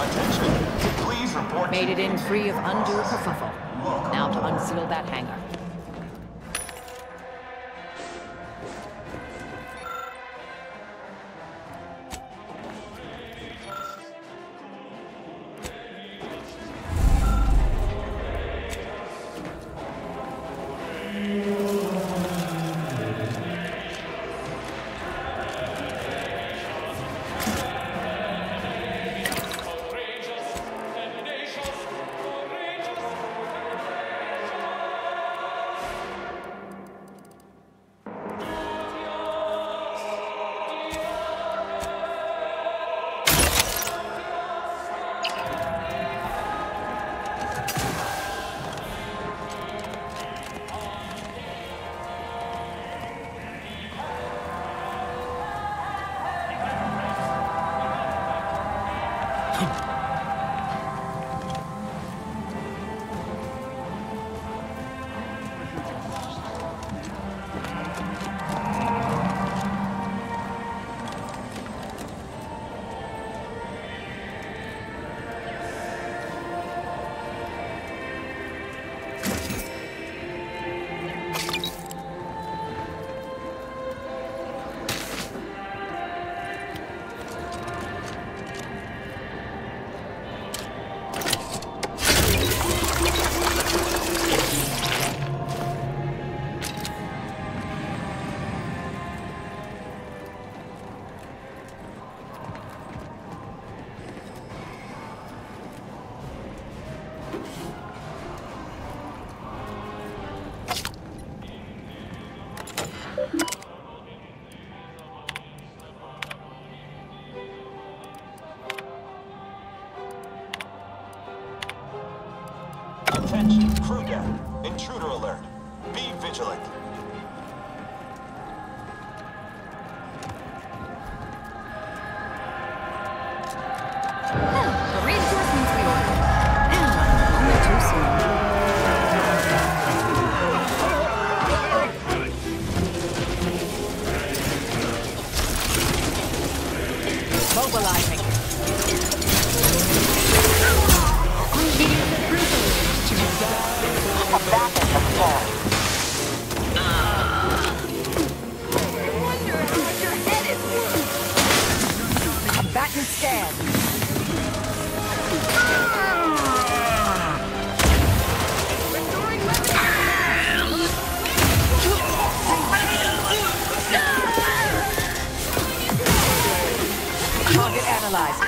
Attention! Please report. Made it in free of undue kerfuffle. Now to unseal that hangar. Attention, crew deck. Intruder alert. Be vigilant. The reinforcements we ordered. And only too soon. Mobilizing. Abandon the floor. Wonder how much your head is worth. Combatant scan. Restoring weapons. Target analyzed.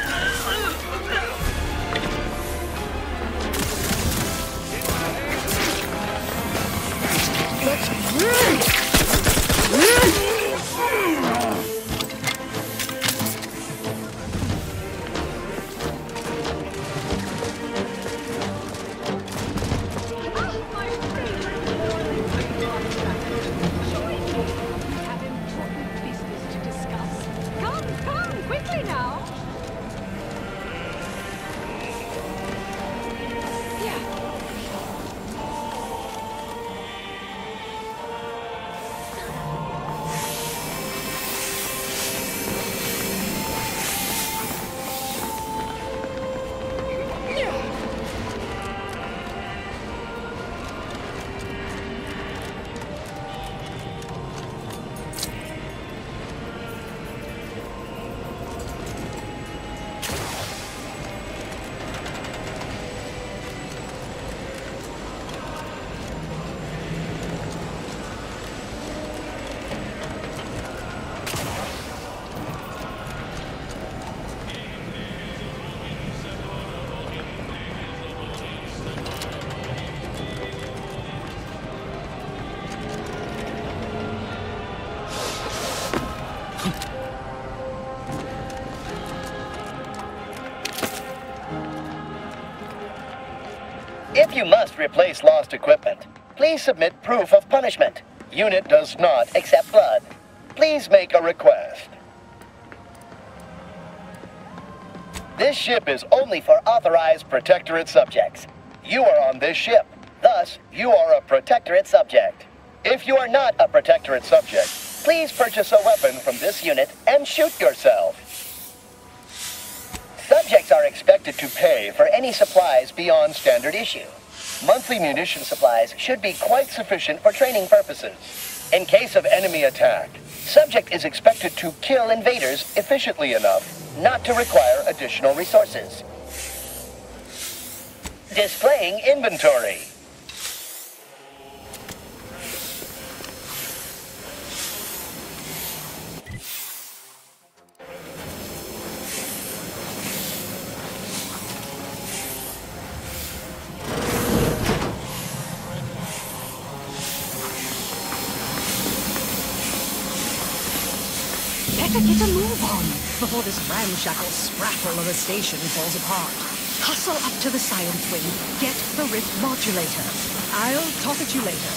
If you must replace lost equipment, please submit proof of punishment. Unit does not accept blood. Please make a request. This ship is only for authorized Protectorate subjects. You are on this ship. Thus, you are a Protectorate subject. If you are not a Protectorate subject, please purchase a weapon from this unit and shoot yourself. Subjects are expected to pay for any supplies beyond standard issue. Monthly munition supplies should be quite sufficient for training purposes. In case of enemy attack, subject is expected to kill invaders efficiently enough not to require additional resources. Displaying inventory. Better get a move on before this ramshackle sprackle of a station falls apart. Hustle up to the science wing. Get the rift modulator. I'll talk at you later.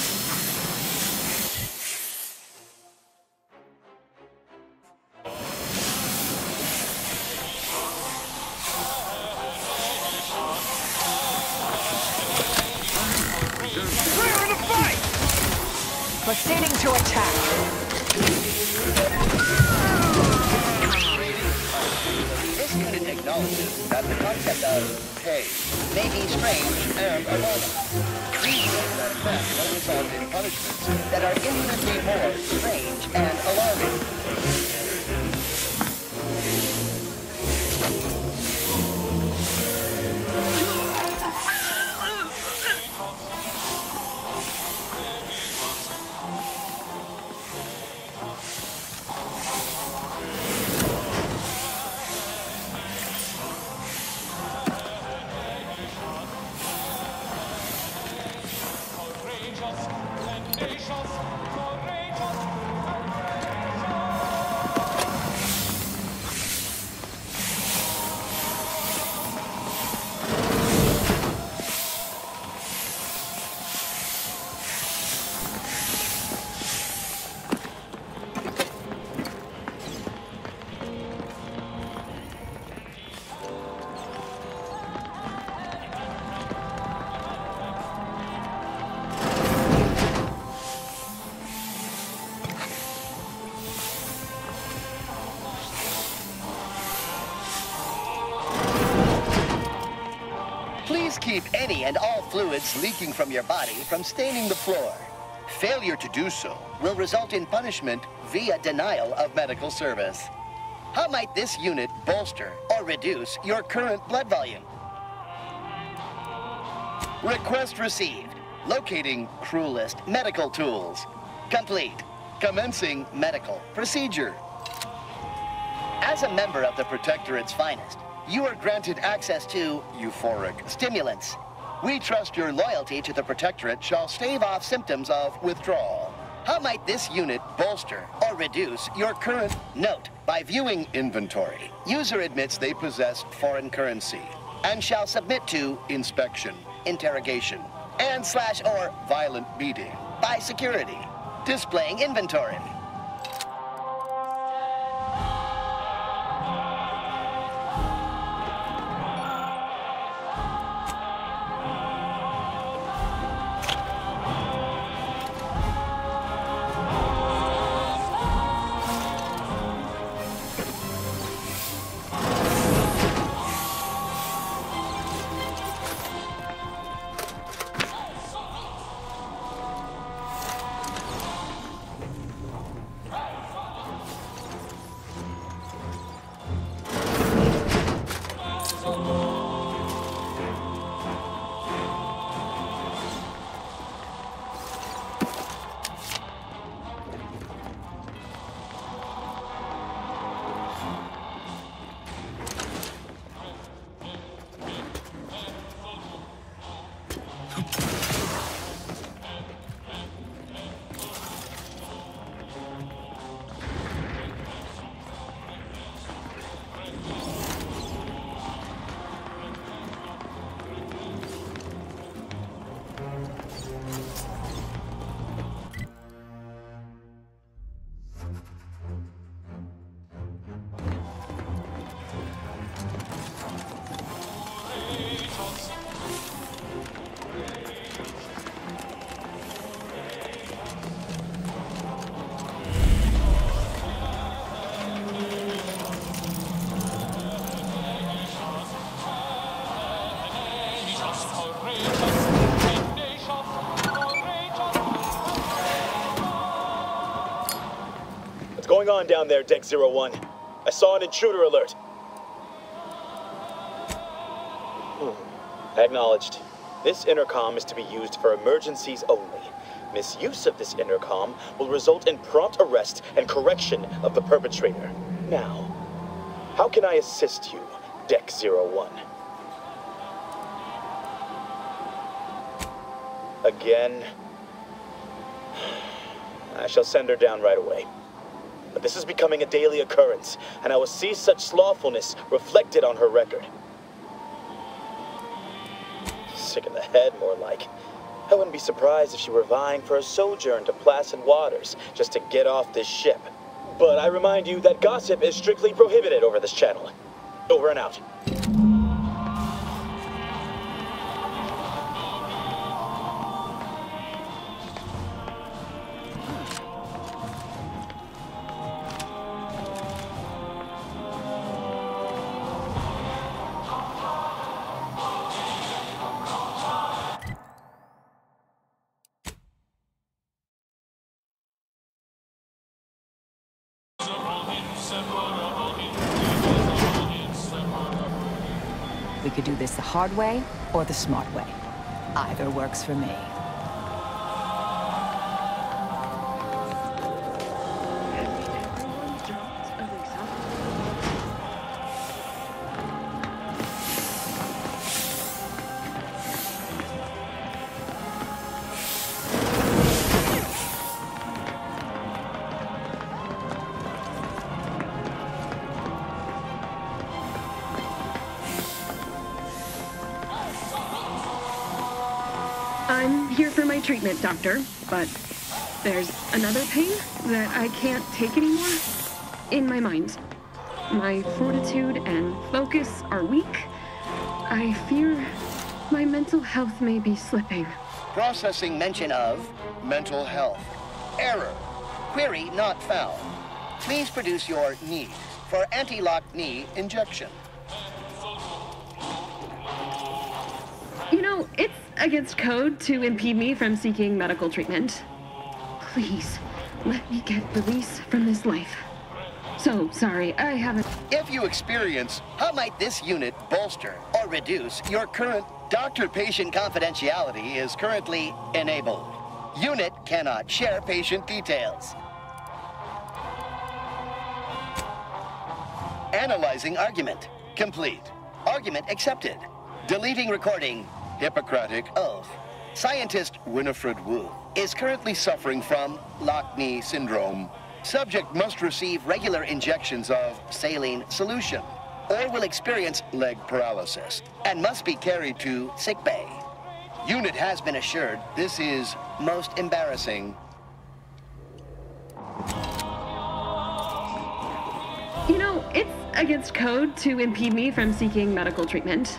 Clear the fight! Proceeding to attack. This unit acknowledges that the concept of pay may be strange and alarming. These things that effect will result in punishments that are infinitely more strange and alarming. Please keep any and all fluids leaking from your body from staining the floor. Failure to do so will result in punishment via denial of medical service. How might this unit bolster or reduce your current blood volume? Request received. Locating cruelest medical tools. Complete. Commencing medical procedure. As a member of the Protectorate's finest, you are granted access to euphoric stimulants. We trust your loyalty to the Protectorate shall stave off symptoms of withdrawal. How might this unit bolster or reduce your current note? By viewing inventory, user admits they possess foreign currency and shall submit to inspection, interrogation, and/or violent beating by security. Displaying inventory. going on down there, Deck 01? I saw an intruder alert. Acknowledged. This intercom is to be used for emergencies only. Misuse of this intercom will result in prompt arrest and correction of the perpetrator. Now, how can I assist you, Deck 01? Again? I shall send her down right away. But this is becoming a daily occurrence, and I will see such slothfulness reflected on her record. Sick in the head, more like. I wouldn't be surprised if she were vying for a sojourn to placid waters just to get off this ship. But I remind you that gossip is strictly prohibited over this channel. Over and out. We could do this the hard way or the smart way. Either works for me. I'm here for my treatment, doctor, but there's another pain that I can't take anymore in my mind. My fortitude and focus are weak. I fear my mental health may be slipping. Processing mention of mental health. Error. Query not found. Please produce your needs for anti-lock knee injection. You know, it's against code to impede me from seeking medical treatment. Please, let me get release from this life. So sorry, I haven't... If you experience, how might this unit bolster or reduce your current doctor-patient confidentiality is currently enabled. Unit cannot share patient details. Analyzing argument. Complete. Argument accepted. Deleting recording. Hippocratic oath. Scientist Winifred Wu is currently suffering from lock knee syndrome. Subject must receive regular injections of saline solution or will experience leg paralysis and must be carried to sickbay. Unit has been assured this is most embarrassing. You know, it's against code to impede me from seeking medical treatment.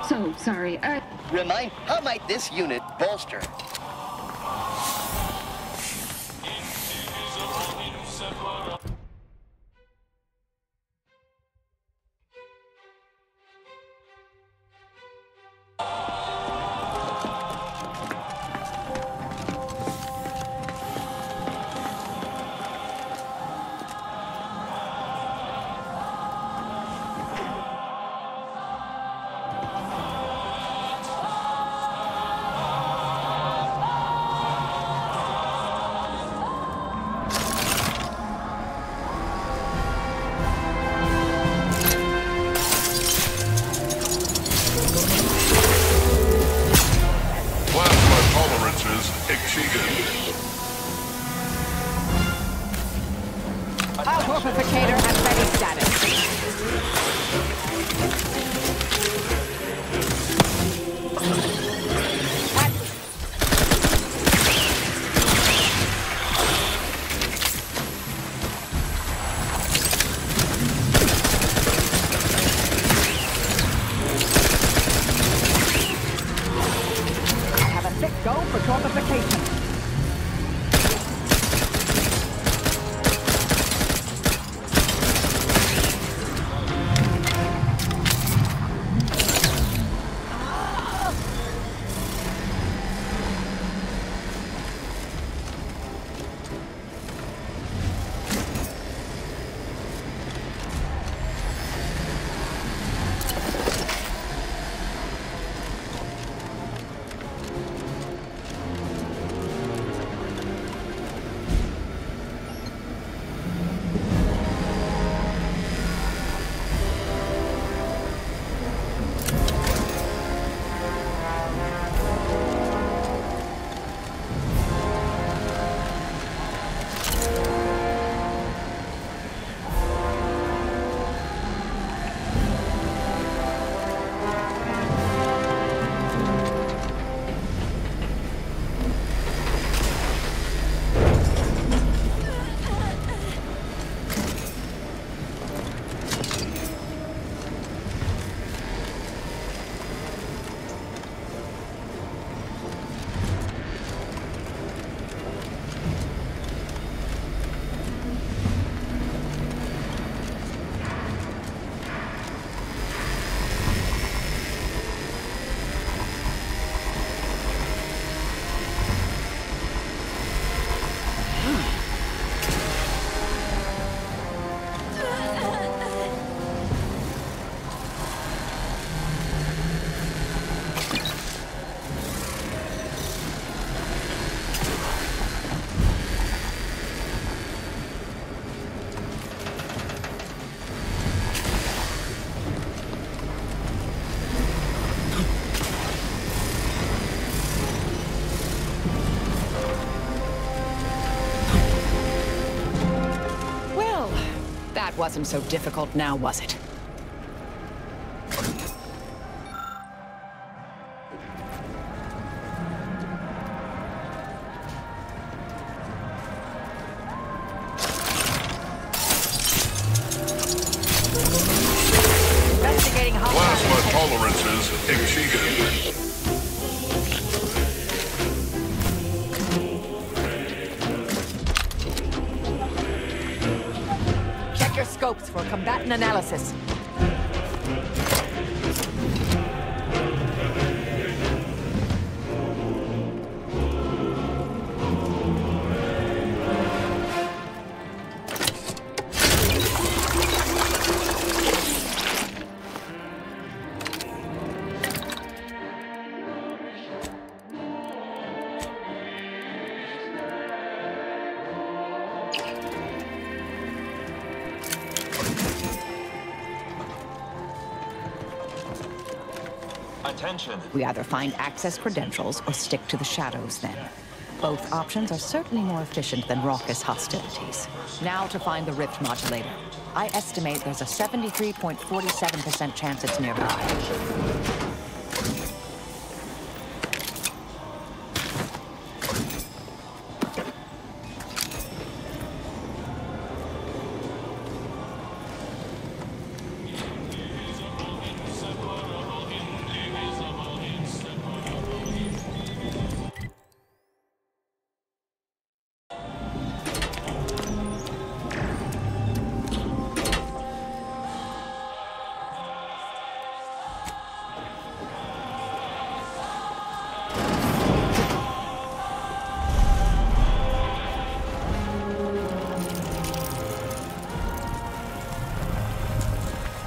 So sorry, Remind, how might this unit bolster? Torpificator at ready status. Go for torpification. That wasn't so difficult now, was it? Investigating plasma tolerances exceeded. Check your scopes for combatant analysis. Attention. We either find access credentials or stick to the shadows then. Both options are certainly more efficient than raucous hostilities. Now to find the rift modulator. I estimate there's a 73.47% chance it's nearby.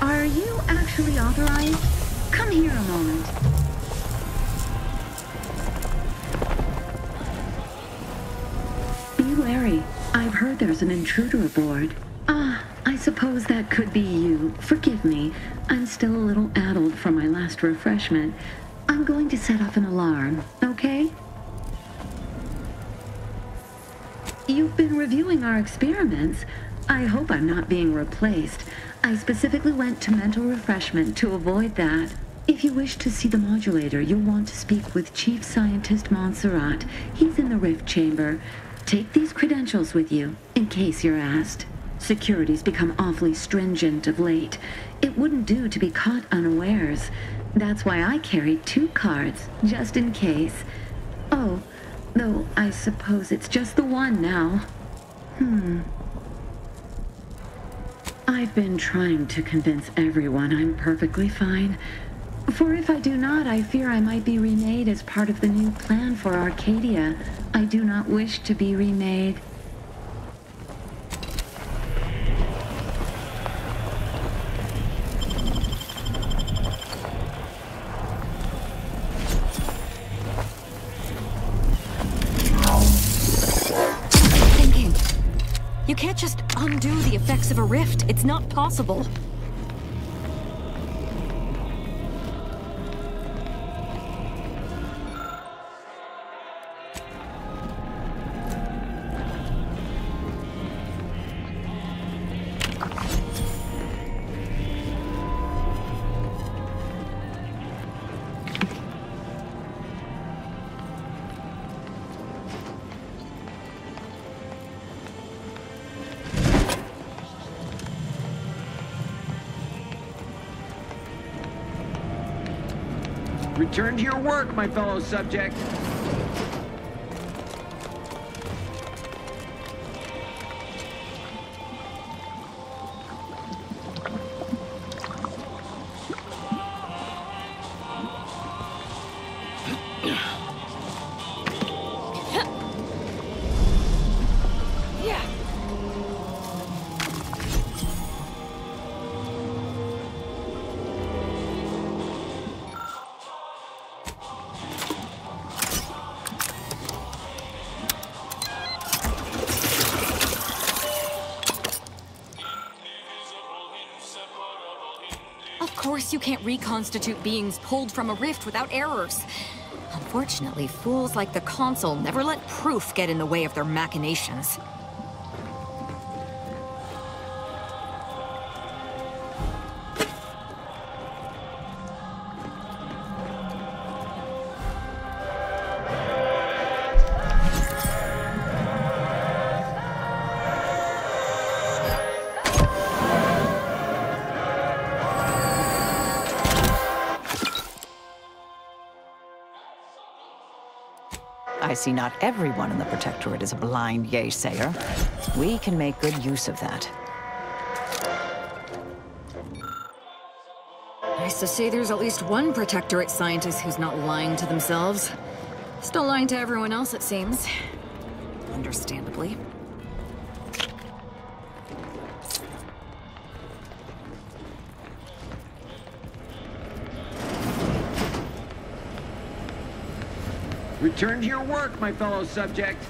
Are you actually authorized? Come here a moment. Be wary. I've heard there's an intruder aboard. Ah, I suppose that could be you. Forgive me. I'm still a little addled from my last refreshment. I'm going to set off an alarm, okay? You've been reviewing our experiments. I hope I'm not being replaced. I specifically went to mental refreshment to avoid that. If you wish to see the modulator, you'll want to speak with Chief Scientist Montserrat. He's in the rift chamber. Take these credentials with you, in case you're asked. Security's become awfully stringent of late. It wouldn't do to be caught unawares. That's why I carried 2 cards, just in case. Oh, though I suppose it's just the one now. I've been trying to convince everyone I'm perfectly fine. For if I do not, I fear I might be remade as part of the new plan for Arcadia. I do not wish to be remade. You can't just undo the effects of a rift. It's not possible. Return to your work, my fellow subject. Of course you can't reconstitute beings pulled from a rift without errors. Unfortunately, fools like the Consul never let proof get in the way of their machinations. I see not everyone in the Protectorate is a blind yay-sayer. We can make good use of that. Nice to see there's at least one Protectorate scientist who's not lying to themselves. Still lying to everyone else, it seems. Understandably. Return to your work, my fellow subject.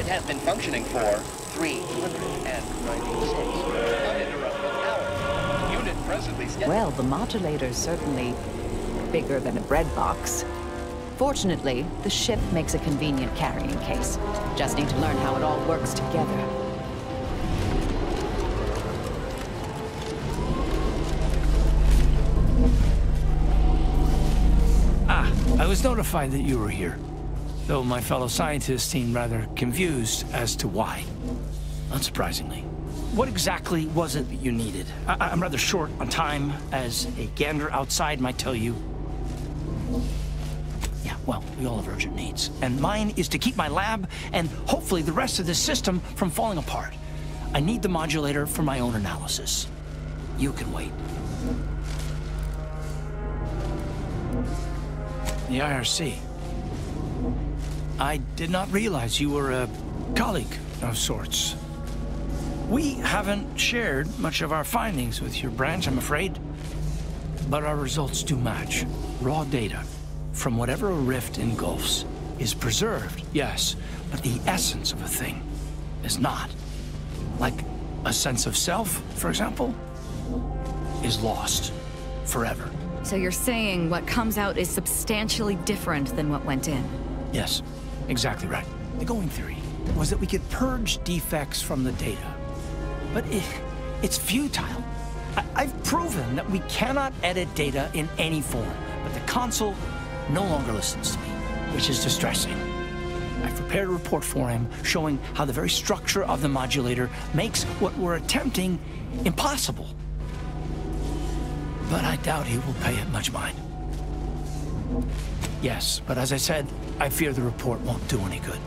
Has been functioning for 396 uninterrupted hours. Unit presently scheduled. Well, the modulator's certainly bigger than a bread box. Fortunately, the ship makes a convenient carrying case. Just need to learn how it all works together. I was notified that you were here, though my fellow scientists seemed rather confused as to why. Unsurprisingly. what exactly was it that you needed? I'm rather short on time, as a gander outside might tell you. Yeah, well, we all have urgent needs. And mine is to keep my lab, and hopefully the rest of this system, from falling apart. I need the modulator for my own analysis. You can wait. The IRC. I did not realize you were a colleague of sorts. We haven't shared much of our findings with your branch, I'm afraid. But our results do match. Raw data from whatever a rift engulfs is preserved, yes, but the essence of a thing is not. Like a sense of self, for example, is lost forever. So you're saying what comes out is substantially different than what went in? Yes, exactly right. The going theory was that we could purge defects from the data. But it's futile. I've proven that we cannot edit data in any form, but the console no longer listens to me, which is distressing. I've prepared a report for him showing how the very structure of the modulator makes what we're attempting impossible. But I doubt he will pay it much mind. Yes, but as I said, I fear the report won't do any good.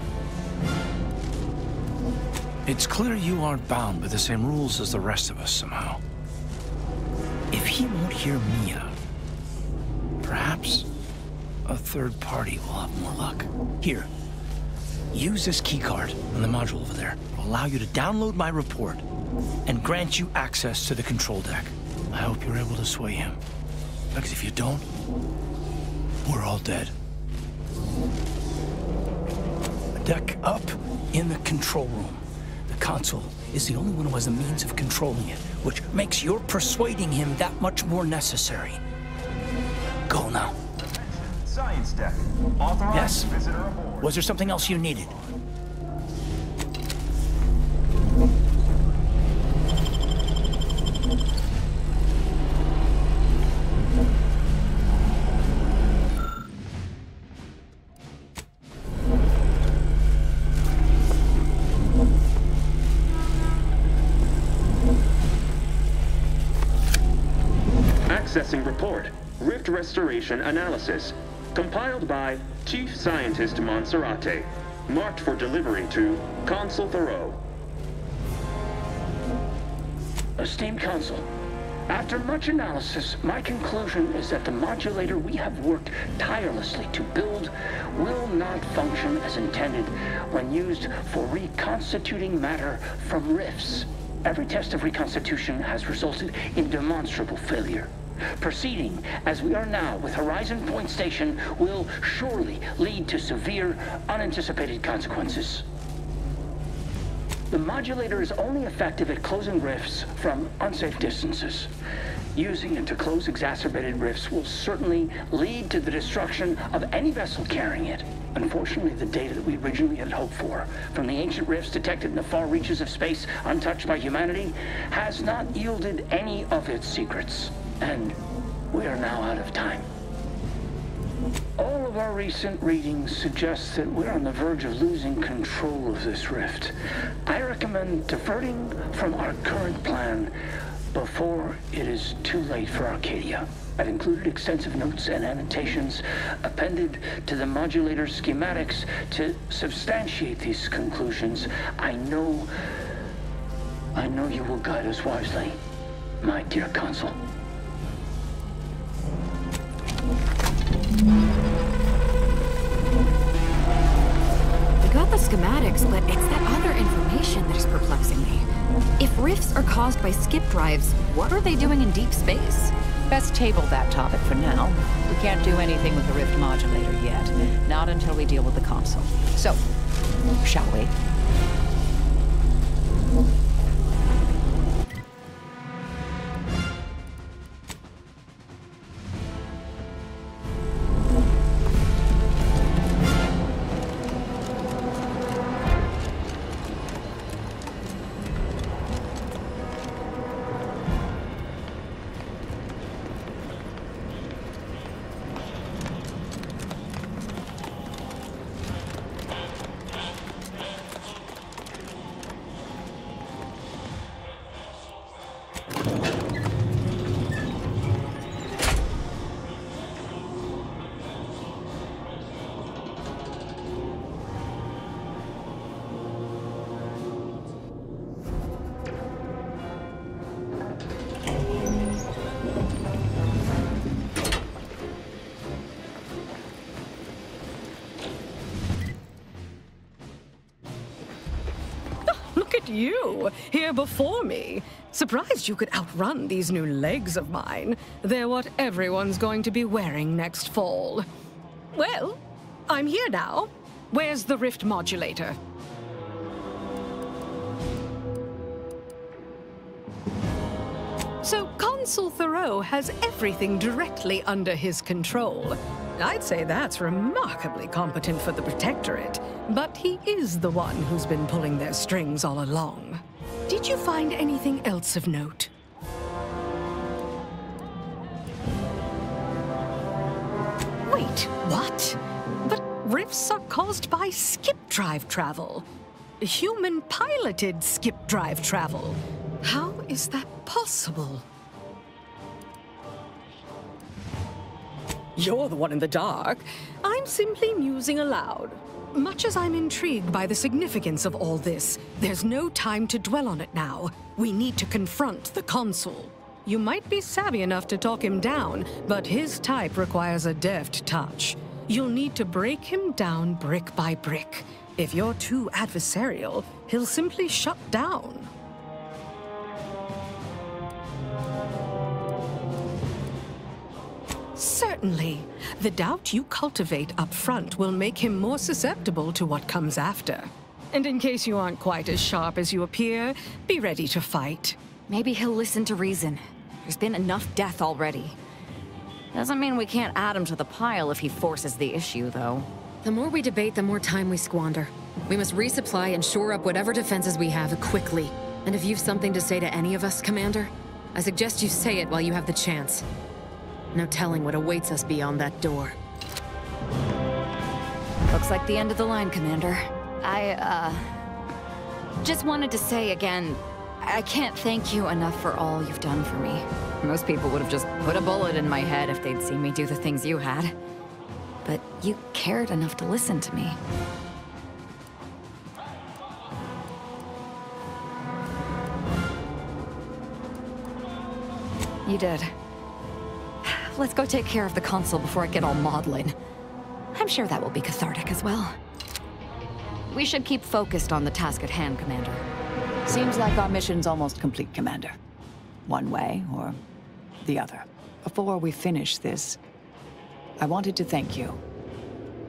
It's clear you aren't bound by the same rules as the rest of us somehow. If he won't hear me out, perhaps a third party will have more luck. Here, use this keycard on the module over there. It will allow you to download my report and grant you access to the control deck. I hope you're able to sway him, because if you don't, we're all dead. A deck up in the control room. The console is the only one who has the means of controlling it, which makes your persuading him that much more necessary. Go now. Science deck. Authorized Yes? visitor aboard. Was there something else you needed? Accessing report. Rift restoration analysis. Compiled by Chief Scientist Monserrate. Marked for delivery to Consul Thoreau. Esteemed Consul, after much analysis, my conclusion is that the modulator we have worked tirelessly to build will not function as intended when used for reconstituting matter from rifts. Every test of reconstitution has resulted in demonstrable failure. Proceeding as we are now with Horizon Point Station will surely lead to severe, unanticipated consequences. The modulator is only effective at closing rifts from unsafe distances. Using it to close exacerbated rifts will certainly lead to the destruction of any vessel carrying it. Unfortunately, the data that we originally had hoped for from the ancient rifts detected in the far reaches of space untouched by humanity has not yielded any of its secrets. And we are now out of time. All of our recent readings suggest that we're on the verge of losing control of this rift. I recommend diverting from our current plan before it is too late for Arcadia. I've included extensive notes and annotations appended to the modulator schematics to substantiate these conclusions. I know you will guide us wisely, my dear Consul. We got the schematics, but it's that other information that is perplexing me. If rifts are caused by skip drives, what are they doing in deep space? Best table that topic for now. We can't do anything with the rift modulator yet. Not until we deal with the console. So, shall we? you, here before me. Surprised you could outrun these new legs of mine. They're what everyone's going to be wearing next fall. Well, I'm here now. Where's the rift modulator? So Consul Thoreau has everything directly under his control. I'd say that's remarkably competent for the Protectorate, but he is the one who's been pulling their strings all along. Did you find anything else of note? Wait, what? But rifts are caused by skip drive travel. Human-piloted skip drive travel. How is that possible? You're the one in the dark. I'm simply musing aloud. Much as I'm intrigued by the significance of all this, there's no time to dwell on it now. We need to confront the Consul. You might be savvy enough to talk him down, but his type requires a deft touch. You'll need to break him down brick by brick. If you're too adversarial, he'll simply shut down. Certainly. The doubt you cultivate up front will make him more susceptible to what comes after. And in case you aren't quite as sharp as you appear, be ready to fight. Maybe he'll listen to reason. There's been enough death already. Doesn't mean we can't add him to the pile if he forces the issue, though. The more we debate, the more time we squander. We must resupply and shore up whatever defenses we have quickly. And if you've something to say to any of us, Commander, I suggest you say it while you have the chance. No telling what awaits us beyond that door. Looks like the end of the line, Commander. I just wanted to say again, I can't thank you enough for all you've done for me. Most people would have just put a bullet in my head if they'd seen me do the things you had. But you cared enough to listen to me. You did. Let's go take care of the Consul before I get all maudlin. I'm sure that will be cathartic as well. We should keep focused on the task at hand, Commander. Seems like our mission's almost complete, Commander. One way or the other. Before we finish this, I wanted to thank you.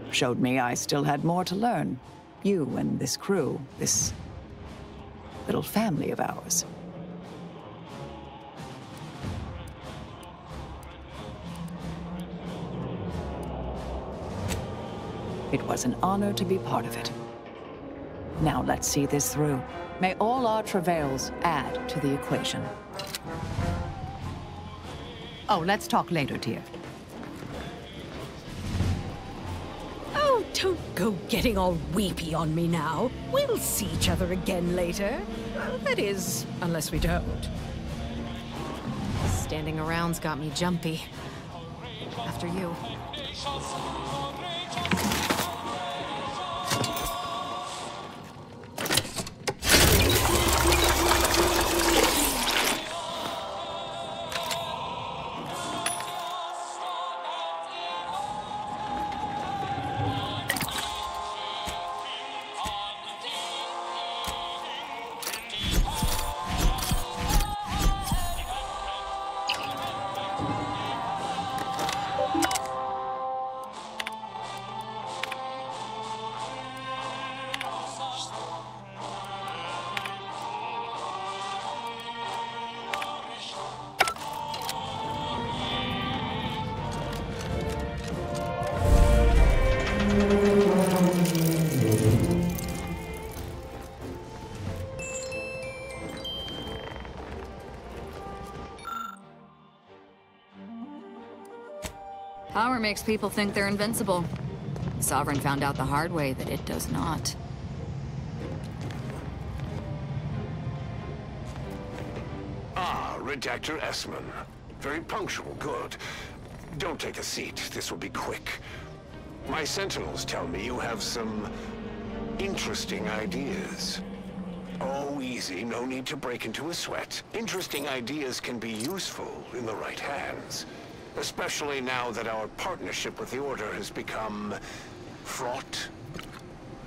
Showed me I still had more to learn. You and this crew, this little family of ours. It was an honor to be part of it. Now let's see this through. May all our travails add to the equation. Oh, let's talk later, dear. Oh, don't go getting all weepy on me now. We'll see each other again later. That is, unless we don't. Standing around's got me jumpy. After you. Power makes people think they're invincible. Sovereign found out the hard way that it does not. Ah, Redactor Essman. Very punctual, good. Don't take a seat, this will be quick. My sentinels tell me you have some interesting ideas. Oh, easy, no need to break into a sweat. Interesting ideas can be useful in the right hands. Especially now that our partnership with the Order has become fraught.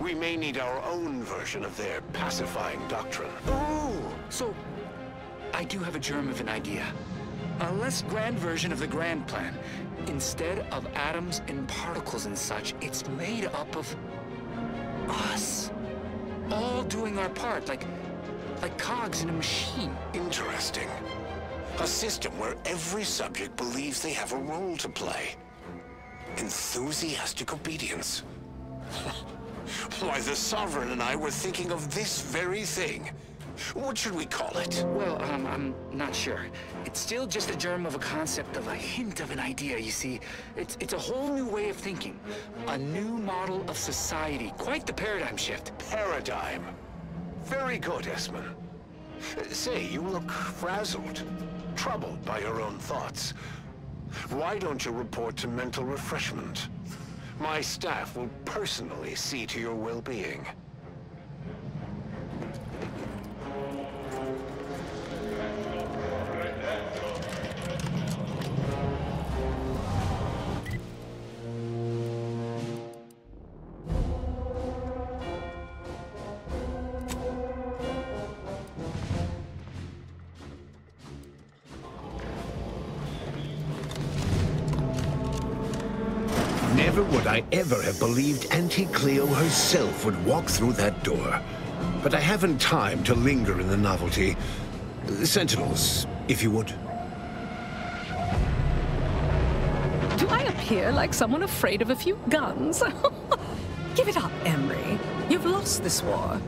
We may need our own version of their pacifying doctrine. Oh, so I do have a germ of an idea. A less grand version of the grand plan. Instead of atoms and particles and such, it's made up of us. All doing our part, like cogs in a machine. Interesting. A system where every subject believes they have a role to play. Enthusiastic obedience. Why, the Sovereign and I were thinking of this very thing. What should we call it? Well, I'm not sure. It's still just a germ of a concept, of a hint of an idea, you see. It's a whole new way of thinking. A new model of society. Quite the paradigm shift. Paradigm. Very good, Esmond. Say, you look frazzled, troubled by your own thoughts. Why don't you report to mental refreshment? My staff will personally see to your well-being. Never would I ever have believed Auntie Cleo herself would walk through that door. But I haven't time to linger in the novelty. Sentinels, if you would. Do I appear like someone afraid of a few guns? Give it up, Emery. You've lost this war.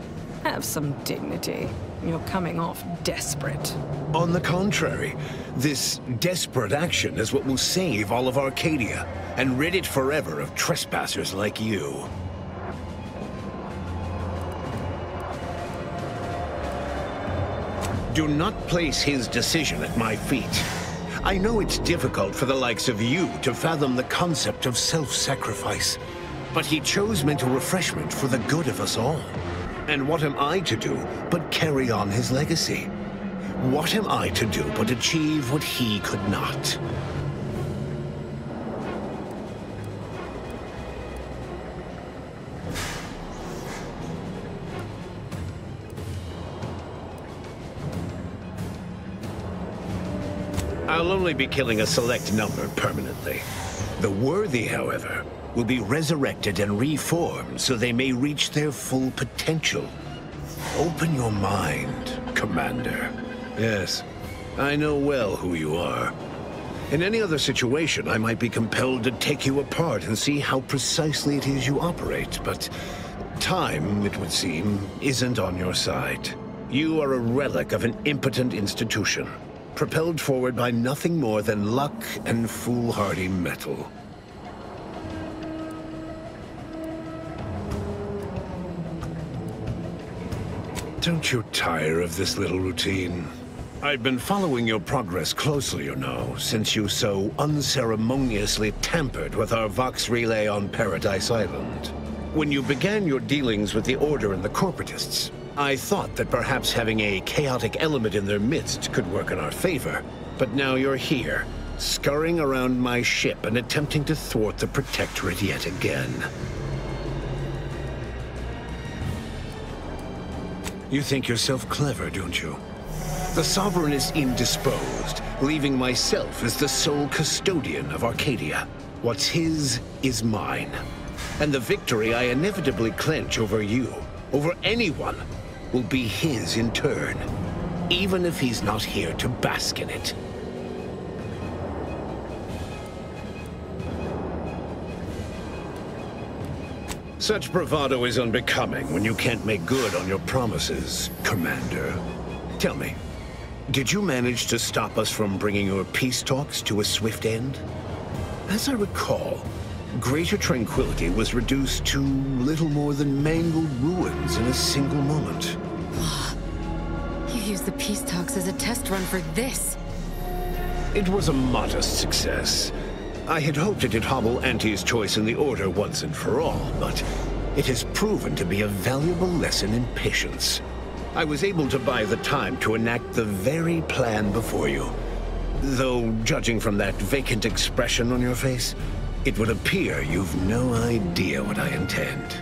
Have some dignity. You're coming off desperate. On the contrary, this desperate action is what will save all of Arcadia and rid it forever of trespassers like you. Do not place his decision at my feet. I know it's difficult for the likes of you to fathom the concept of self-sacrifice, but he chose mental refreshment for the good of us all. And what am I to do but carry on his legacy? What am I to do but achieve what he could not? I'll only be killing a select number permanently. The worthy, however, will be resurrected and reformed so they may reach their full potential. Open your mind, Commander. Yes, I know well who you are. In any other situation, I might be compelled to take you apart and see how precisely it is you operate, but time, it would seem, isn't on your side. You are a relic of an impotent institution, propelled forward by nothing more than luck and foolhardy metal. Don't you tire of this little routine? I've been following your progress closely, you know, since you so unceremoniously tampered with our Vox relay on Paradise Island. When you began your dealings with the Order and the Corporatists, I thought that perhaps having a chaotic element in their midst could work in our favor. But now you're here, scurrying around my ship and attempting to thwart the Protectorate yet again. You think yourself clever, don't you? The Sovereign is indisposed, leaving myself as the sole custodian of Arcadia. What's his is mine. And the victory I inevitably clench over you, over anyone, will be his in turn, even if he's not here to bask in it. Such bravado is unbecoming when you can't make good on your promises, Commander. Tell me, did you manage to stop us from bringing your peace talks to a swift end? As I recall, Greater Tranquility was reduced to little more than mangled ruins in a single moment. You used the peace talks as a test run for this. It was a modest success. I had hoped it'd hobble Auntie's choice in the Order once and for all, but it has proven to be a valuable lesson in patience. I was able to buy the time to enact the very plan before you. Though, judging from that vacant expression on your face, it would appear you've no idea what I intend.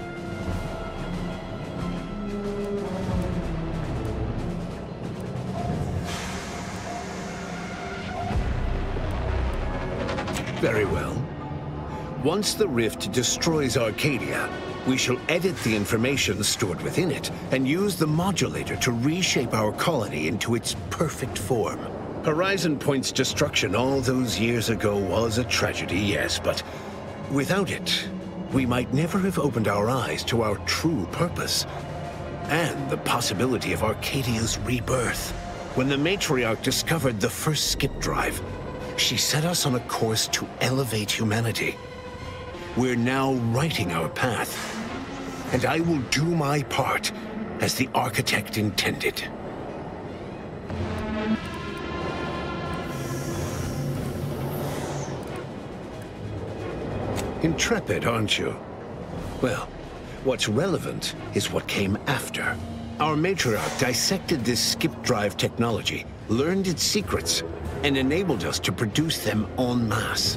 Very well. Once the rift destroys Arcadia, we shall edit the information stored within it and use the modulator to reshape our colony into its perfect form. Horizon Point's destruction all those years ago was a tragedy, yes, but without it, we might never have opened our eyes to our true purpose and the possibility of Arcadia's rebirth. When the matriarch discovered the first skip drive, she set us on a course to elevate humanity. We're now writing our path, and I will do my part as the architect intended. Intrepid, aren't you? Well, what's relevant is what came after. Our matriarch dissected this skip drive technology, learned its secrets, and enabled us to produce them en masse,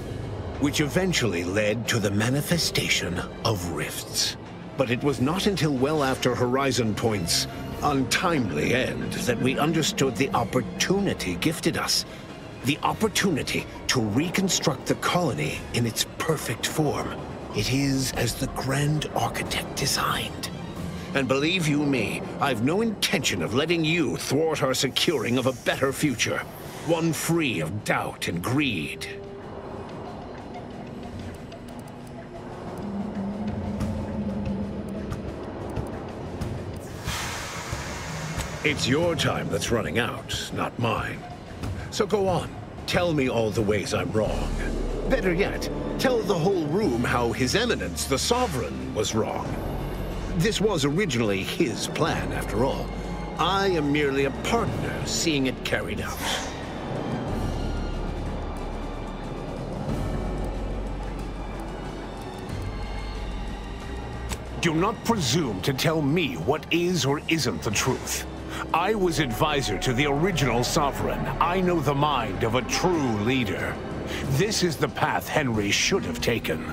which eventually led to the manifestation of rifts. But it was not until well after Horizon Point's untimely end that we understood the opportunity gifted us. The opportunity to reconstruct the colony in its perfect form. It is as the Grand Architect designed. And believe you me, I've no intention of letting you thwart our securing of a better future. One free of doubt and greed. It's your time that's running out, not mine. So go on, tell me all the ways I'm wrong. Better yet, tell the whole room how His Eminence, the Sovereign, was wrong. This was originally his plan, after all. I am merely a partner seeing it carried out. Do not presume to tell me what is or isn't the truth. I was advisor to the original Sovereign. I know the mind of a true leader. This is the path Henry should have taken.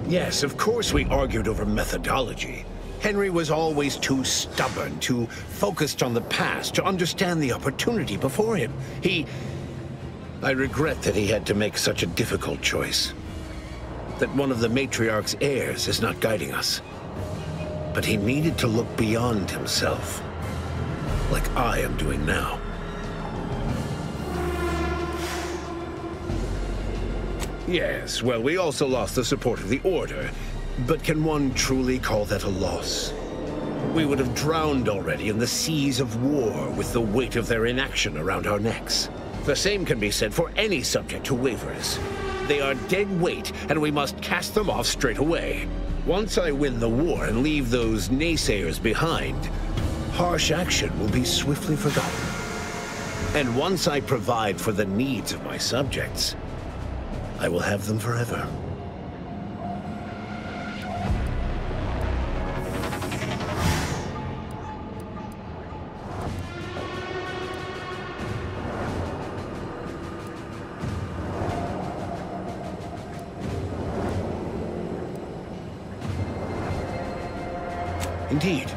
Yes, of course we argued over methodology. Henry was always too stubborn, too focused on the past to understand the opportunity before him. I regret that he had to make such a difficult choice. That one of the matriarch's heirs is not guiding us. But he needed to look beyond himself, like I am doing now. Yes, well, we also lost the support of the Order. But can one truly call that a loss? We would have drowned already in the seas of war with the weight of their inaction around our necks. The same can be said for any subject who wavers. They are dead weight, and we must cast them off straight away. Once I win the war and leave those naysayers behind, harsh action will be swiftly forgotten. And once I provide for the needs of my subjects, I will have them forever. Indeed.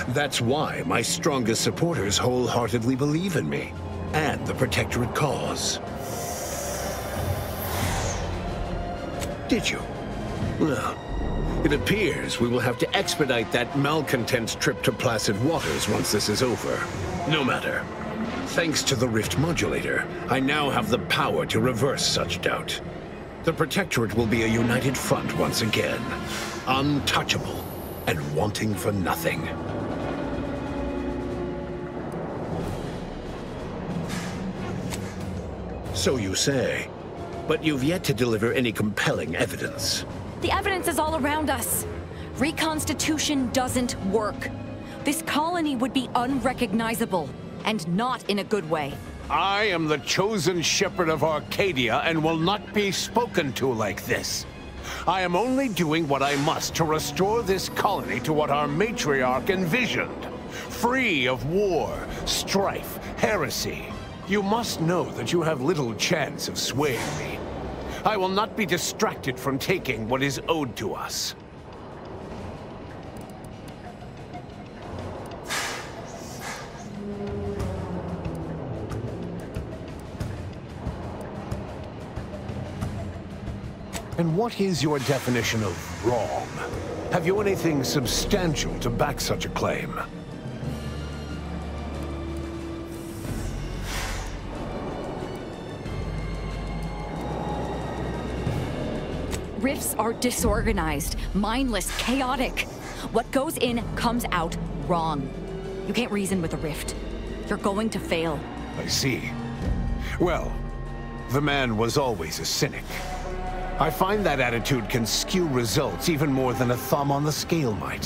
That's why my strongest supporters wholeheartedly believe in me, and the Protectorate cause. Did you? Well, it appears we will have to expedite that malcontent's trip to Placid Waters once this is over. No matter. Thanks to the Rift Modulator, I now have the power to reverse such doubt. The Protectorate will be a united front once again, untouchable and wanting for nothing. So you say, but you've yet to deliver any compelling evidence. The evidence is all around us. Reconstitution doesn't work. This colony would be unrecognizable, and not in a good way. I am the chosen shepherd of Arcadia and will not be spoken to like this. I am only doing what I must to restore this colony to what our matriarch envisioned. Free of war, strife, heresy. You must know that you have little chance of swaying me. I will not be distracted from taking what is owed to us. And what is your definition of wrong? Have you anything substantial to back such a claim? Rifts are disorganized, mindless, chaotic. What goes in comes out wrong. You can't reason with a rift. You're going to fail. I see. Well, the man was always a cynic. I find that attitude can skew results even more than a thumb on the scale might.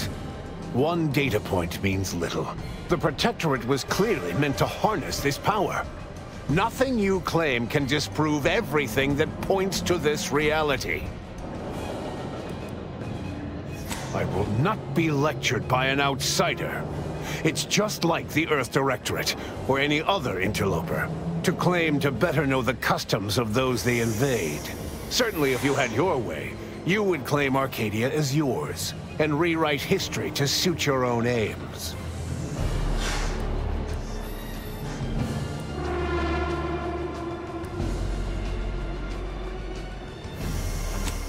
One data point means little. The Protectorate was clearly meant to harness this power. Nothing you claim can disprove everything that points to this reality. I will not be lectured by an outsider. It's just like the Earth Directorate, or any other interloper, to claim to better know the customs of those they invade. Certainly if you had your way, you would claim Arcadia as yours, and rewrite history to suit your own aims.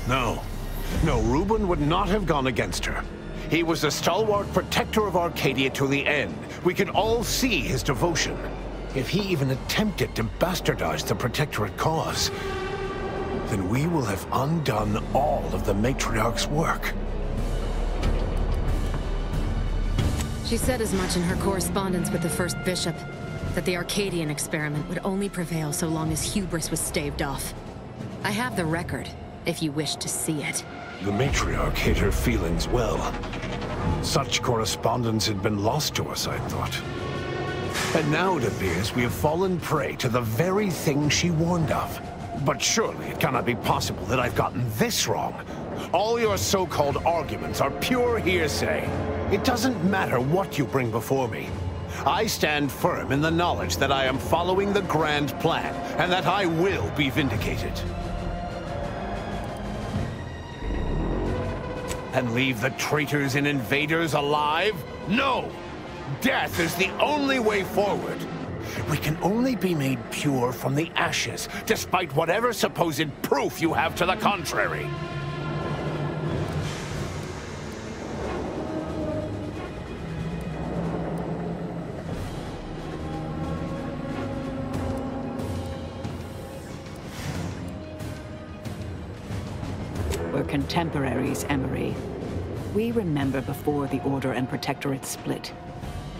No, Reuben would not have gone against her. He was a stalwart protector of Arcadia to the end. We could all see his devotion. If he even attempted to bastardize the Protectorate cause, then we will have undone all of the Matriarch's work. She said as much in her correspondence with the First Bishop, that the Arcadian experiment would only prevail so long as hubris was staved off. I have the record, if you wish to see it. The Matriarch hid her feelings well. Such correspondence had been lost to us, I thought. And now it appears we have fallen prey to the very thing she warned of. But surely it cannot be possible that I've gotten this wrong. All your so-called arguments are pure hearsay. It doesn't matter what you bring before me. I stand firm in the knowledge that I am following the grand plan, and that I will be vindicated. And leave the traitors and invaders alive? No! Death is the only way forward. We can only be made pure from the ashes, despite whatever supposed proof you have to the contrary. We're contemporaries, Emery. We remember before the Order and Protectorate split.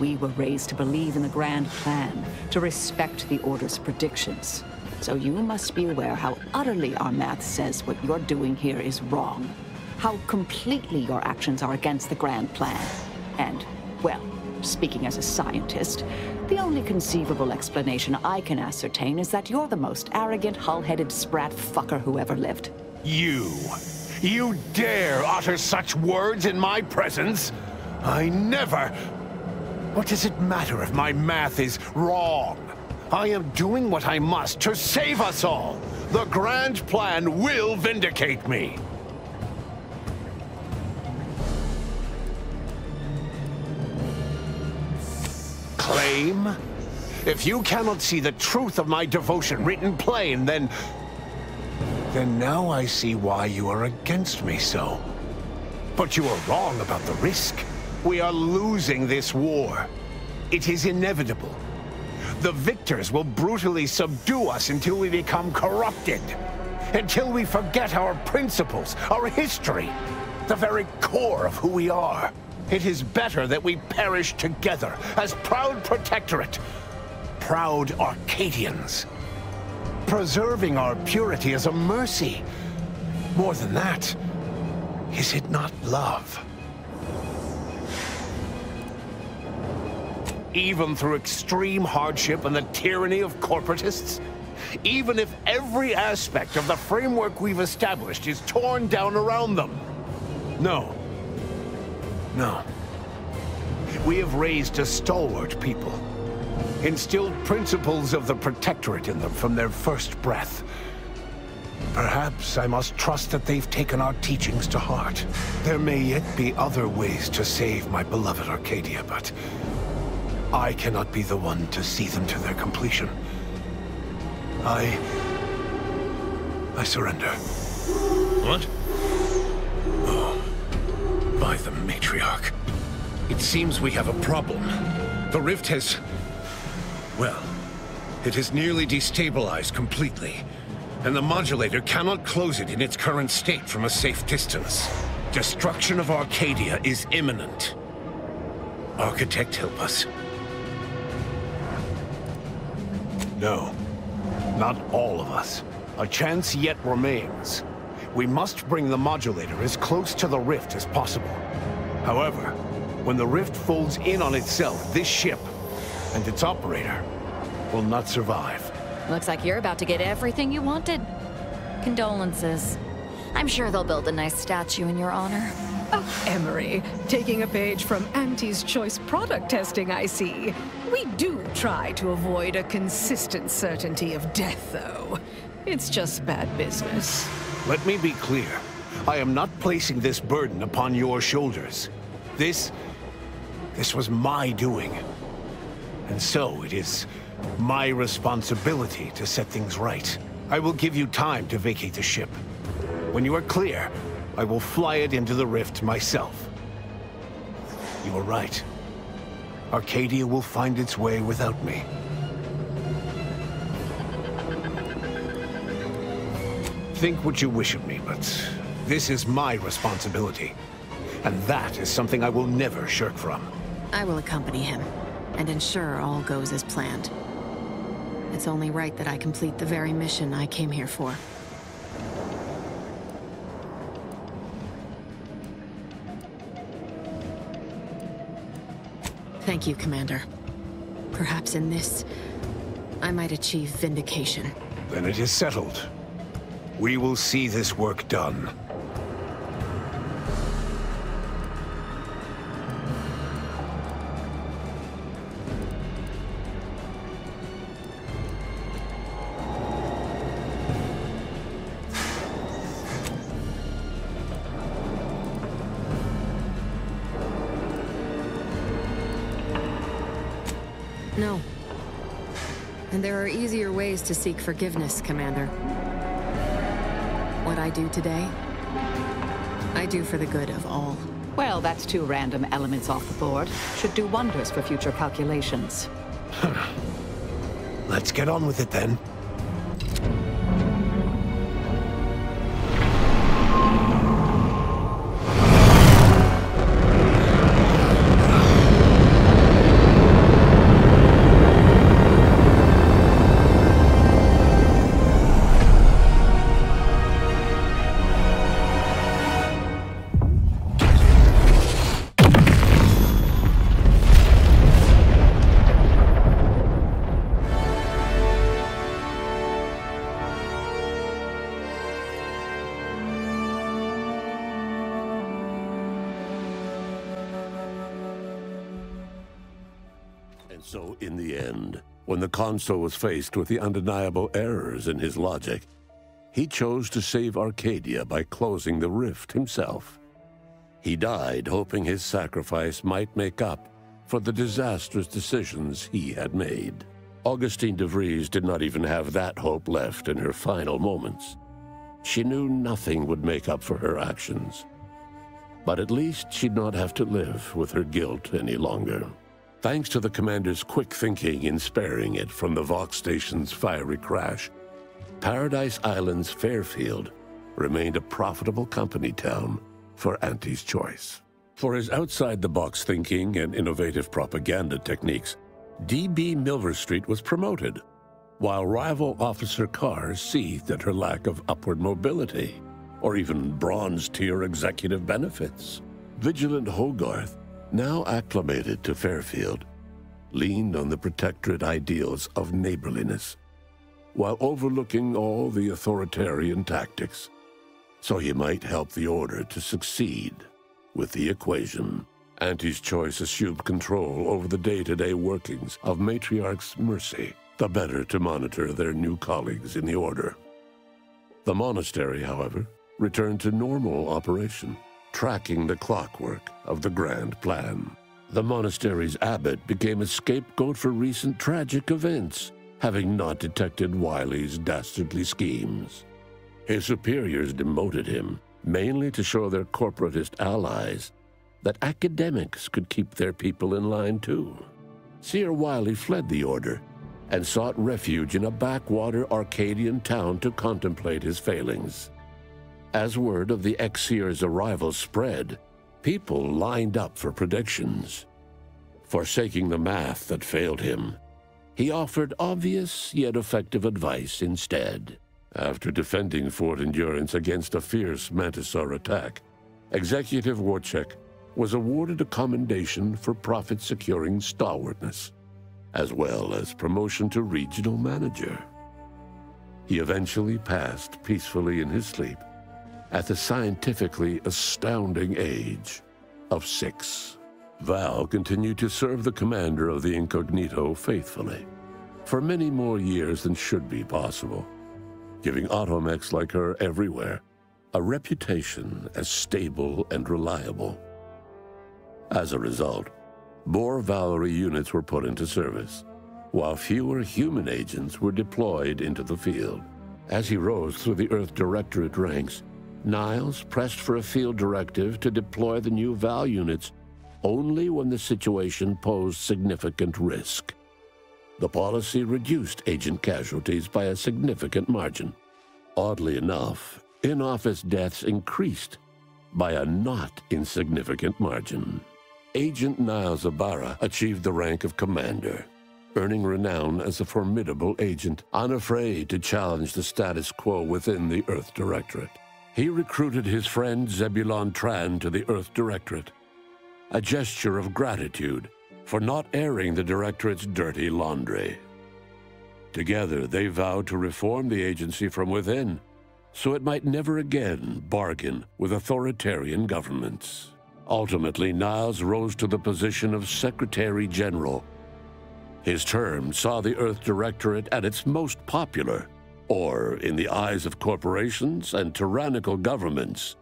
We were raised to believe in the grand plan, to respect the Order's predictions. So you must be aware how utterly our math says what you're doing here is wrong. How completely your actions are against the grand plan. And, well, speaking as a scientist, the only conceivable explanation I can ascertain is that you're the most arrogant, hull-headed sprat fucker who ever lived. You dare utter such words in my presence? I never... What does it matter if my math is wrong? I am doing what I must to save us all. The grand plan will vindicate me. Claim? If you cannot see the truth of my devotion written plain, then now I see why you are against me so. But you are wrong about the risk. We are losing this war. It is inevitable. The victors will brutally subdue us until we become corrupted. Until we forget our principles, our history, the very core of who we are. It is better that we perish together as proud Protectorate, proud Arcadians. Preserving our purity is a mercy. More than that, is it not love? Even through extreme hardship and the tyranny of corporatists? Even if every aspect of the framework we've established is torn down around them? No. No. We have raised a stalwart people. Instilled principles of the Protectorate in them from their first breath. Perhaps I must trust that they've taken our teachings to heart. There may yet be other ways to save my beloved Arcadia, but I cannot be the one to see them to their completion. I surrender. What? Oh, by the matriarch. It seems we have a problem. The rift has... well, it has nearly destabilized completely, and the modulator cannot close it in its current state from a safe distance. Destruction of Arcadia is imminent. Architect, help us. No, not all of us. A chance yet remains. We must bring the modulator as close to the rift as possible. However, when the rift folds in on itself, this ship and its operator will not survive. Looks like you're about to get everything you wanted. Condolences. I'm sure they'll build a nice statue in your honor. Oh, Emery, taking a page from Auntie's choice product testing, I see. We do try to avoid a consistent certainty of death, though. It's just bad business. Let me be clear. I am not placing this burden upon your shoulders. This was my doing. And so it is my responsibility to set things right. I will give you time to vacate the ship. When you are clear, I will fly it into the rift myself. You are right. Arcadia will find its way without me. Think what you wish of me, but this is my responsibility. And that is something I will never shirk from. I will accompany him, and ensure all goes as planned. It's only right that I complete the very mission I came here for. Thank you, Commander. Perhaps in this, I might achieve vindication. Then it is settled. We will see this work done. No. And there are easier ways to seek forgiveness, Commander. What I do today, I do for the good of all. Well, that's 2 random elements off the board. Should do wonders for future calculations. Let's get on with it then. And so, in the end, when the Consul was faced with the undeniable errors in his logic, he chose to save Arcadia by closing the rift himself. He died hoping his sacrifice might make up for the disastrous decisions he had made. Augustine de Vries did not even have that hope left in her final moments. She knew nothing would make up for her actions. But at least she'd not have to live with her guilt any longer. Thanks to the Commander's quick thinking in sparing it from the Vox Station's fiery crash, Paradise Island's Fairfield remained a profitable company town for Auntie's choice. For his outside-the-box thinking and innovative propaganda techniques, D.B. Milverstreet was promoted, while rival Officer Carr seethed at her lack of upward mobility, or even bronze-tier executive benefits. Vigilant Hogarth, now acclimated to Fairfield, leaned on the Protectorate ideals of neighborliness, while overlooking all the authoritarian tactics, so he might help the Order to succeed with the equation. Auntie's choice assumed control over the day-to-day workings of Matriarch's Mercy, the better to monitor their new colleagues in the Order. The monastery, however, returned to normal operation, tracking the clockwork of the grand plan. The monastery's abbot became a scapegoat for recent tragic events, having not detected Wiley's dastardly schemes. His superiors demoted him, mainly to show their corporatist allies that academics could keep their people in line too. Seer Wiley fled the order and sought refuge in a backwater Arcadian town to contemplate his failings. As word of the ex-seer's arrival spread, people lined up for predictions. Forsaking the math that failed him, he offered obvious yet effective advice instead. After defending Fort Endurance against a fierce Mantisaur attack, Executive Warchek was awarded a commendation for profit-securing stalwartness, as well as promotion to regional manager. He eventually passed peacefully in his sleep at the scientifically astounding age of 6. Val continued to serve the commander of the Incognito faithfully for many more years than should be possible, giving automechs like her everywhere a reputation as stable and reliable. As a result, more Valerie units were put into service, while fewer human agents were deployed into the field. As he rose through the Earth Directorate ranks, Niles pressed for a field directive to deploy the new Val units only when the situation posed significant risk. The policy reduced agent casualties by a significant margin. Oddly enough, in-office deaths increased by a not insignificant margin. Agent Niles Ibarra achieved the rank of commander, earning renown as a formidable agent, unafraid to challenge the status quo within the Earth Directorate. He recruited his friend Zebulon Tran to the Earth Directorate, a gesture of gratitude for not airing the Directorate's dirty laundry. Together, they vowed to reform the agency from within, so it might never again bargain with authoritarian governments. Ultimately, Niles rose to the position of Secretary General. His term saw the Earth Directorate at its most popular, or, in the eyes of corporations and tyrannical governments,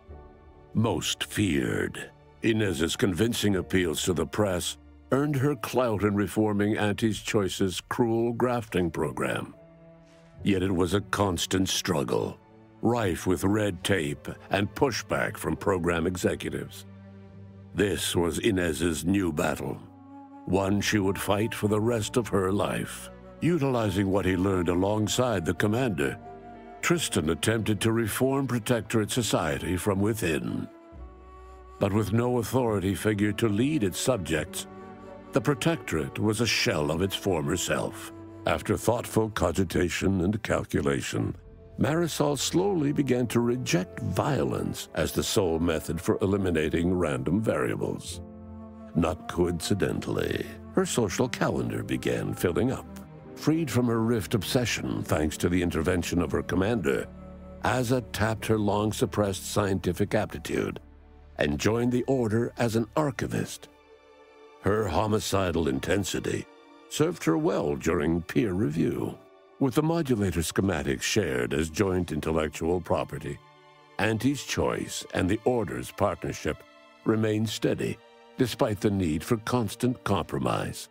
most feared. Inez's convincing appeals to the press earned her clout in reforming Auntie's Choice's cruel grafting program. Yet it was a constant struggle, rife with red tape and pushback from program executives. This was Inez's new battle, one she would fight for the rest of her life. Utilizing what he learned alongside the commander, Tristan attempted to reform Protectorate society from within. But with no authority figure to lead its subjects, the Protectorate was a shell of its former self. After thoughtful cogitation and calculation, Marisol slowly began to reject violence as the sole method for eliminating random variables. Not coincidentally, her social calendar began filling up. Freed from her rift obsession thanks to the intervention of her commander, Aza tapped her long-suppressed scientific aptitude and joined the Order as an archivist. Her homicidal intensity served her well during peer review. With the modulator schematics shared as joint intellectual property, Auntie's Choice and the Order's partnership remained steady, despite the need for constant compromise.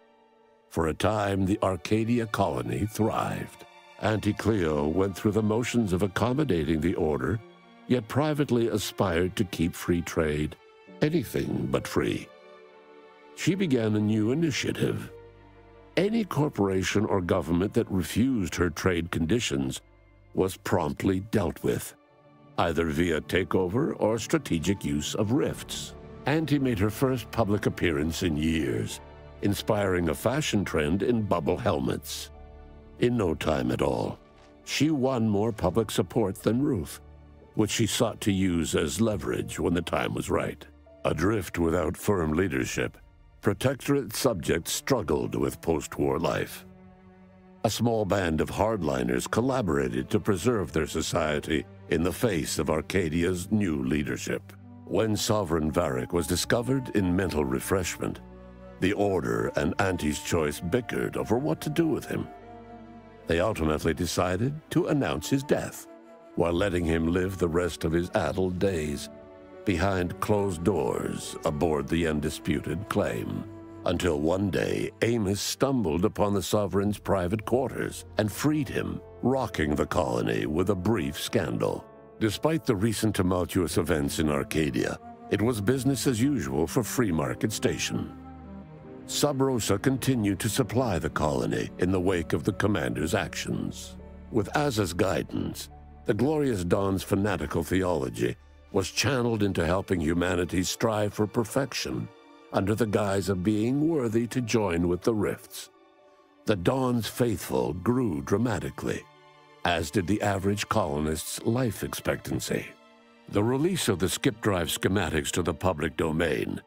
For a time, the Arcadia colony thrived. Auntie Cleo went through the motions of accommodating the Order, yet privately aspired to keep free trade anything but free. She began a new initiative. Any corporation or government that refused her trade conditions was promptly dealt with, either via takeover or strategic use of rifts. Auntie made her first public appearance in years, inspiring a fashion trend in bubble helmets. In no time at all, she won more public support than Ruth, which she sought to use as leverage when the time was right. Adrift without firm leadership, Protectorate subjects struggled with post-war life. A small band of hardliners collaborated to preserve their society in the face of Arcadia's new leadership. When Sovereign Varric was discovered in mental refreshment, the Order and Auntie's Choice bickered over what to do with him. They ultimately decided to announce his death, while letting him live the rest of his addled days behind closed doors aboard the undisputed claim. Until one day, Amos stumbled upon the Sovereign's private quarters and freed him, rocking the colony with a brief scandal. Despite the recent tumultuous events in Arcadia, it was business as usual for Free Market Station. Sub Rosa continued to supply the colony in the wake of the commander's actions. With Aza's guidance, the Glorious Dawn's fanatical theology was channeled into helping humanity strive for perfection under the guise of being worthy to join with the Rifts. The Dawn's faithful grew dramatically, as did the average colonist's life expectancy. The release of the skip drive schematics to the public domain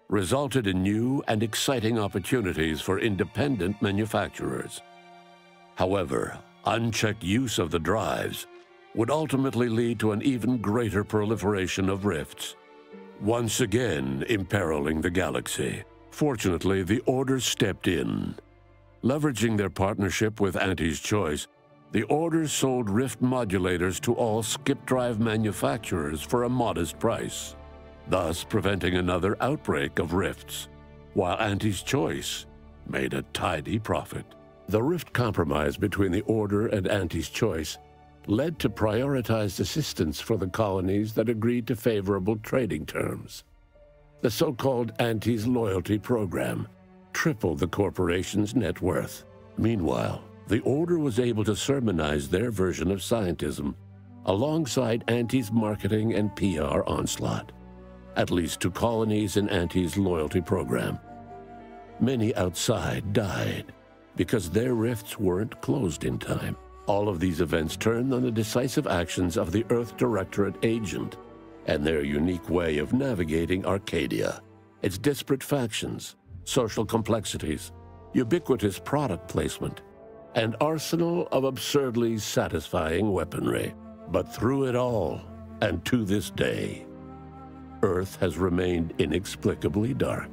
resulted in new and exciting opportunities for independent manufacturers. However, unchecked use of the drives would ultimately lead to an even greater proliferation of rifts, once again imperiling the galaxy. Fortunately, the Order stepped in. Leveraging their partnership with Auntie's Choice, the Order sold rift modulators to all skip drive manufacturers for a modest price, thus preventing another outbreak of rifts, while Auntie's Choice made a tidy profit. The rift compromise between the Order and Auntie's Choice led to prioritized assistance for the colonies that agreed to favorable trading terms. The so-called Auntie's Loyalty Program tripled the corporation's net worth. Meanwhile, the Order was able to sermonize their version of scientism alongside Auntie's marketing and PR onslaught, at least to colonies in Auntie's Loyalty Program. Many outside died because their rifts weren't closed in time. All of these events turned on the decisive actions of the Earth Directorate agent and their unique way of navigating Arcadia, its disparate factions, social complexities, ubiquitous product placement, and arsenal of absurdly satisfying weaponry. But through it all, and to this day, Earth has remained inexplicably dark.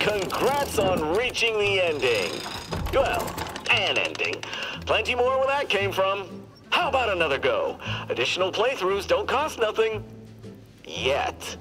Congrats on reaching the ending. Well, an ending. Plenty more where that came from. How about another go? Additional playthroughs don't cost nothing. Yet.